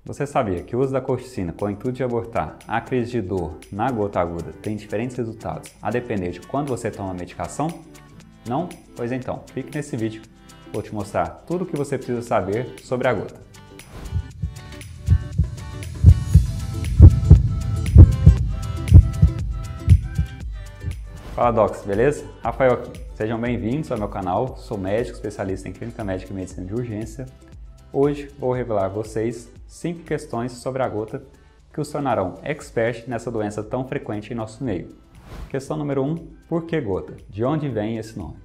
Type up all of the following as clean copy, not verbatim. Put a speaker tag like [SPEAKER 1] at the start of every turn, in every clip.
[SPEAKER 1] Você sabia que o uso da colchicina com o intuito de abortar a crise de dor na gota aguda tem diferentes resultados a depender de quando você toma a medicação? Não? Pois então, fique nesse vídeo. Vou te mostrar tudo o que você precisa saber sobre a gota. Fala Docs, beleza? Rafael aqui. Sejam bem-vindos ao meu canal. Sou médico especialista em clínica médica e medicina de urgência. Hoje vou revelar a vocês 5 questões sobre a gota que os tornarão expert nessa doença tão frequente em nosso meio. Questão número 1. Por que gota? De onde vem esse nome?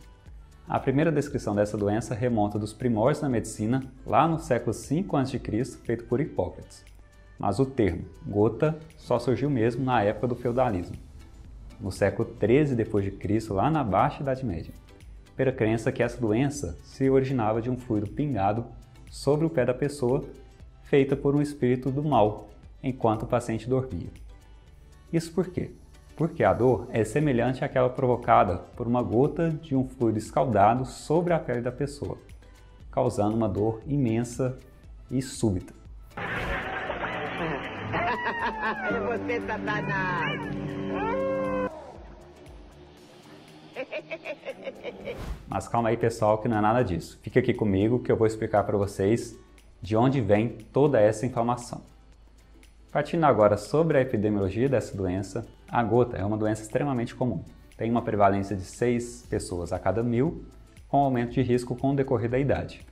[SPEAKER 1] A primeira descrição dessa doença remonta dos primórdios da medicina, lá no século V a.C., feito por Hipócrates. Mas o termo gota só surgiu mesmo na época do feudalismo, no século XIII d.C., lá na Baixa Idade Média, pela crença que essa doença se originava de um fluido pingado sobre o pé da pessoa, feita por um espírito do mal, enquanto o paciente dormia. Isso por quê? Porque a dor é semelhante àquela provocada por uma gota de um fluido escaldado sobre a pele da pessoa, causando uma dor imensa e súbita.
[SPEAKER 2] Você, Satanás!
[SPEAKER 1] Mas calma aí, pessoal, que não é nada disso. Fica aqui comigo que eu vou explicar para vocês de onde vem toda essa informação. Partindo agora sobre a epidemiologia dessa doença, a gota é uma doença extremamente comum. Tem uma prevalência de 6 pessoas a cada 1000, com aumento de risco com o decorrer da idade,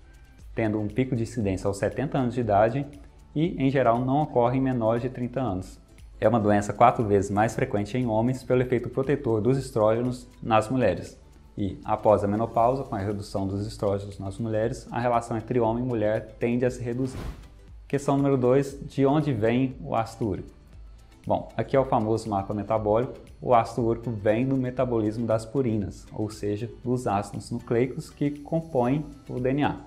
[SPEAKER 1] tendo um pico de incidência aos 70 anos de idade e, em geral, não ocorre em menores de 30 anos. É uma doença 4 vezes mais frequente em homens pelo efeito protetor dos estrógenos nas mulheres. E, após a menopausa, com a redução dos estrógenos nas mulheres, a relação entre homem e mulher tende a se reduzir. Questão número 2. De onde vem o ácido úrico? Bom, aqui é o famoso mapa metabólico. O ácido úrico vem do metabolismo das purinas, ou seja, dos ácidos nucleicos que compõem o DNA.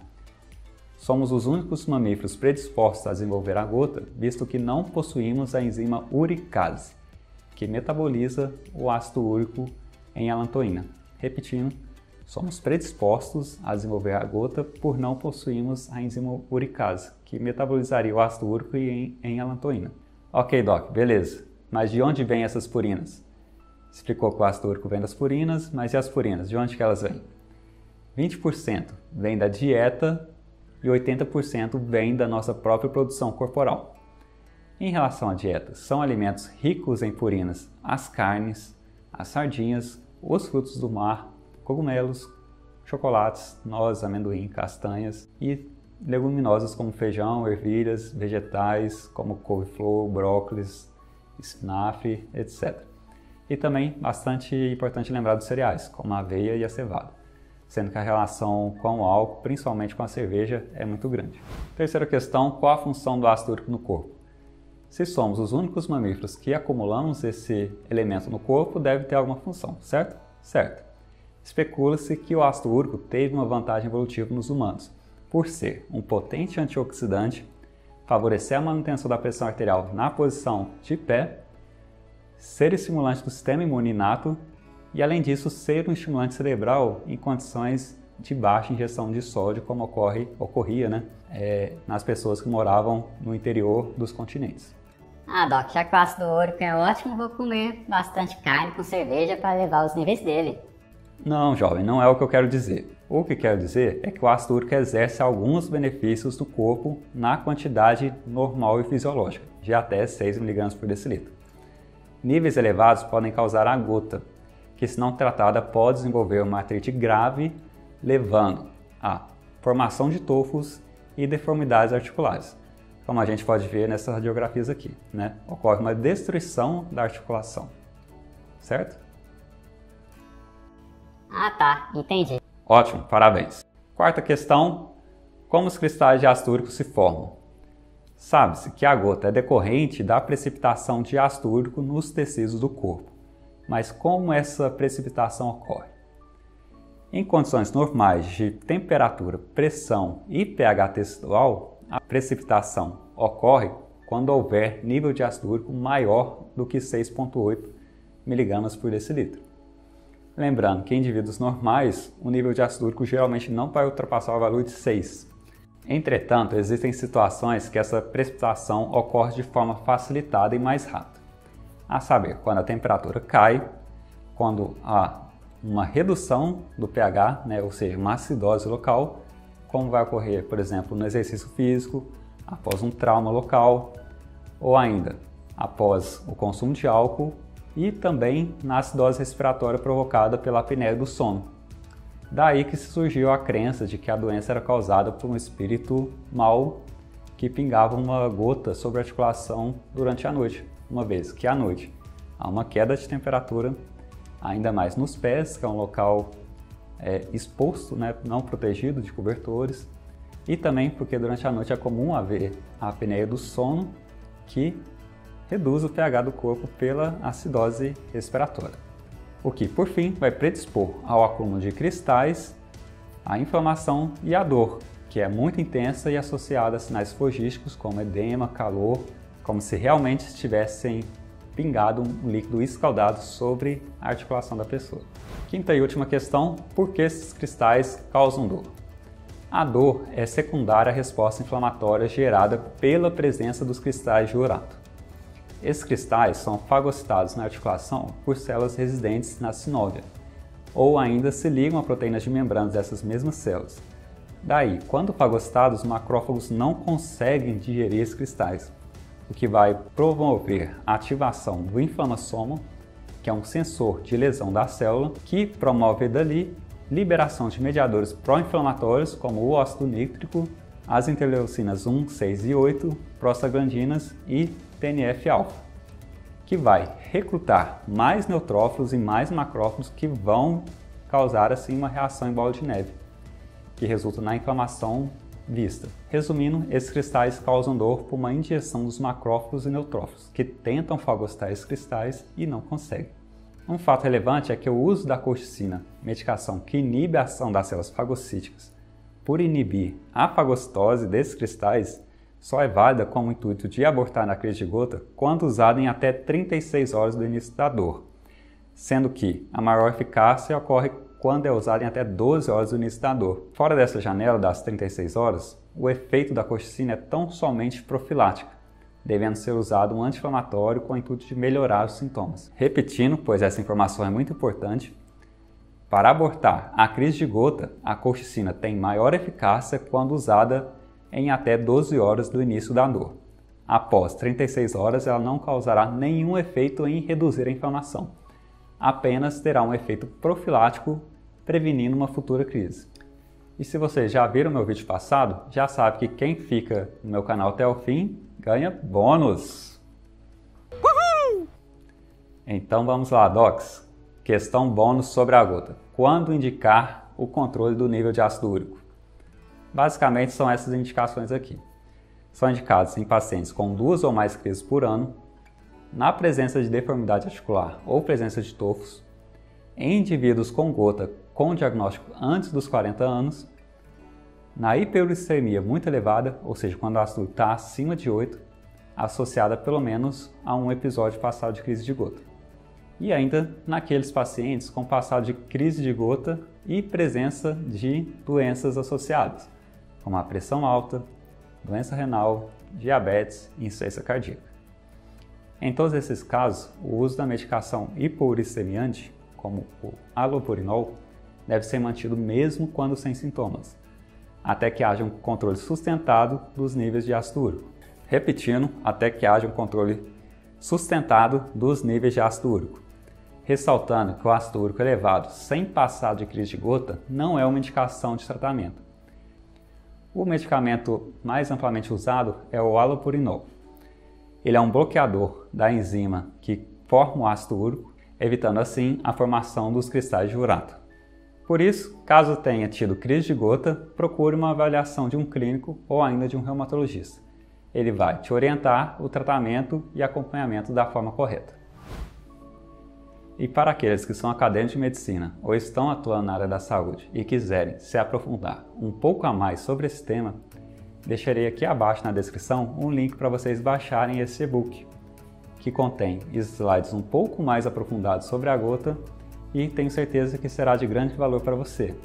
[SPEAKER 1] Somos os únicos mamíferos predispostos a desenvolver a gota, visto que não possuímos a enzima uricase, que metaboliza o ácido úrico em alantoína. Repetindo, somos predispostos a desenvolver a gota por não possuirmos a enzima uricase, que metabolizaria o ácido úrico em alantoína. Ok, Doc, beleza. Mas de onde vêm essas purinas? Explicou que o ácido úrico vem das purinas, mas e as purinas? De onde que elas vêm? 20% vem da dieta e 80% vem da nossa própria produção corporal. Em relação à dieta, são alimentos ricos em purinas as carnes, as sardinhas, os frutos do mar, cogumelos, chocolates, nozes, amendoim, castanhas e leguminosas como feijão, ervilhas, vegetais como couve-flor, brócolis, espinafre, etc. E também bastante importante lembrar dos cereais, como a aveia e a cevada, sendo que a relação com o álcool, principalmente com a cerveja, é muito grande. Terceira questão, qual a função do ácido úrico no corpo? Se somos os únicos mamíferos que acumulamos esse elemento no corpo, deve ter alguma função, certo? Certo. Especula-se que o ácido úrico teve uma vantagem evolutiva nos humanos, por ser um potente antioxidante, favorecer a manutenção da pressão arterial na posição de pé, ser estimulante do sistema imune inato e, além disso, ser um estimulante cerebral em condições de baixa injeção de sódio, como ocorria nas pessoas que moravam no interior dos continentes.
[SPEAKER 3] Ah, Doc, já que o ácido úrico é ótimo, vou comer bastante carne com cerveja para elevar os níveis dele.
[SPEAKER 1] Não, jovem, não é o que eu quero dizer. O que quero dizer é que o ácido úrico exerce alguns benefícios no corpo na quantidade normal e fisiológica, de até 6 mg por decilitro. Níveis elevados podem causar a gota, que, se não tratada, pode desenvolver uma artrite grave, levando à formação de tofos e deformidades articulares. Como a gente pode ver nessas radiografias aqui, Ocorre uma destruição da articulação, certo?
[SPEAKER 3] Ah, tá, entendi.
[SPEAKER 1] Ótimo, parabéns. Quarta questão, como os cristais de ácido úrico se formam? Sabe-se que a gota é decorrente da precipitação de ácido úrico nos tecidos do corpo. Mas como essa precipitação ocorre? Em condições normais de temperatura, pressão e pH tecidual, a precipitação ocorre quando houver nível de ácido úrico maior do que 6,8 mg por decilitro. Lembrando que em indivíduos normais, o nível de ácido úrico geralmente não vai ultrapassar o valor de 6. Entretanto, existem situações que essa precipitação ocorre de forma facilitada e mais rápida. A saber, quando a temperatura cai, quando há uma redução do pH, ou seja, uma acidose local, como vai ocorrer, por exemplo, no exercício físico, após um trauma local, ou ainda após o consumo de álcool e também na acidose respiratória provocada pela apneia do sono. Daí que surgiu a crença de que a doença era causada por um espírito mau que pingava uma gota sobre a articulação durante a noite, uma vez que à noite há uma queda de temperatura, ainda mais nos pés, que é um local exposto, não protegido de cobertores, e também porque durante a noite é comum haver a apneia do sono, que reduz o pH do corpo pela acidose respiratória. O que, por fim, vai predispor ao acúmulo de cristais, à inflamação e à dor, que é muito intensa e associada a sinais fogísticos como edema, calor, como se realmente estivessem pingado um líquido escaldado sobre a articulação da pessoa. Quinta e última questão: por que esses cristais causam dor? A dor é secundária à resposta inflamatória gerada pela presença dos cristais de urato. Esses cristais são fagocitados na articulação por células residentes na sinóvia, ou ainda se ligam a proteínas de membranas dessas mesmas células. Daí, quando fagocitados, os macrófagos não conseguem digerir esses cristais, o que vai promover a ativação do inflamassomo, que é um sensor de lesão da célula, que promove dali liberação de mediadores pró-inflamatórios como o óxido nítrico, as interleucinas 1, 6 e 8, prostaglandinas e TNF-alfa, que vai recrutar mais neutrófilos e mais macrófagos que vão causar assim uma reação em bola de neve, que resulta na inflamação vista. Resumindo, esses cristais causam dor por uma injeção dos macrófagos e neutrófilos, que tentam fagocitar esses cristais e não conseguem. Um fato relevante é que o uso da colchicina, medicação que inibe a ação das células fagocíticas, por inibir a fagocitose desses cristais, só é válida com o intuito de abortar na crise de gota quando usada em até 36 horas do início da dor, sendo que a maior eficácia ocorre quando é usada em até 12 horas do início da dor. Fora dessa janela das 36 horas, o efeito da colchicina é tão somente profilática, devendo ser usado um anti-inflamatório com o intuito de melhorar os sintomas. Repetindo, pois essa informação é muito importante, para abortar a crise de gota, a colchicina tem maior eficácia quando usada em até 12 horas do início da dor. Após 36 horas, ela não causará nenhum efeito em reduzir a inflamação. Apenas terá um efeito profilático, prevenindo uma futura crise. E se vocês já viram meu vídeo passado, já sabe que quem fica no meu canal até o fim ganha bônus! Uhul! Então vamos lá, docs. Questão bônus sobre a gota. Quando indicar o controle do nível de ácido úrico? Basicamente são essas indicações aqui. São indicados em pacientes com 2 ou mais crises por ano, na presença de deformidade articular ou presença de tofos, em indivíduos com gota com diagnóstico antes dos 40 anos, na hiperuricemia muito elevada, ou seja, quando o ácido está acima de 8, associada pelo menos a um episódio passado de crise de gota. E ainda naqueles pacientes com passado de crise de gota e presença de doenças associadas, como a pressão alta, doença renal, diabetes e insuficiência cardíaca. Em todos esses casos, o uso da medicação hipouricemiante, como o allopurinol, deve ser mantido mesmo quando sem sintomas, até que haja um controle sustentado dos níveis de ácido úrico. Repetindo, até que haja um controle sustentado dos níveis de ácido úrico. Ressaltando que o ácido úrico elevado sem passado de crise de gota não é uma indicação de tratamento. O medicamento mais amplamente usado é o allopurinol. Ele é um bloqueador da enzima que forma o ácido úrico, evitando assim a formação dos cristais de urato. Por isso, caso tenha tido crise de gota, procure uma avaliação de um clínico ou ainda de um reumatologista. Ele vai te orientar o tratamento e acompanhamento da forma correta. E para aqueles que são acadêmicos de medicina ou estão atuando na área da saúde e quiserem se aprofundar um pouco a mais sobre esse tema, deixarei aqui abaixo na descrição um link para vocês baixarem esse e-book, que contém slides um pouco mais aprofundados sobre a gota e tenho certeza que será de grande valor para você.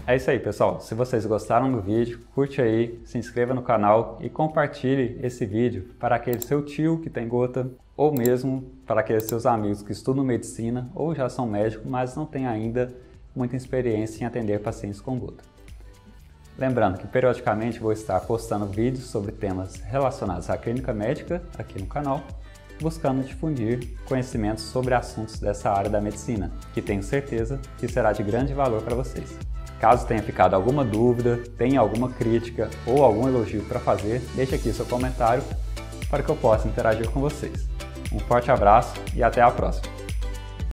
[SPEAKER 1] É isso aí, pessoal. Se vocês gostaram do vídeo, curte aí, se inscreva no canal e compartilhe esse vídeo para aquele seu tio que tem gota, ou mesmo para aqueles seus amigos que estudam medicina ou já são médicos, mas não têm ainda muita experiência em atender pacientes com gota. Lembrando que periodicamente vou estar postando vídeos sobre temas relacionados à clínica médica aqui no canal, buscando difundir conhecimentos sobre assuntos dessa área da medicina, que tenho certeza que será de grande valor para vocês. Caso tenha ficado alguma dúvida, tenha alguma crítica ou algum elogio para fazer, deixe aqui seu comentário para que eu possa interagir com vocês. Um forte abraço e até a próxima!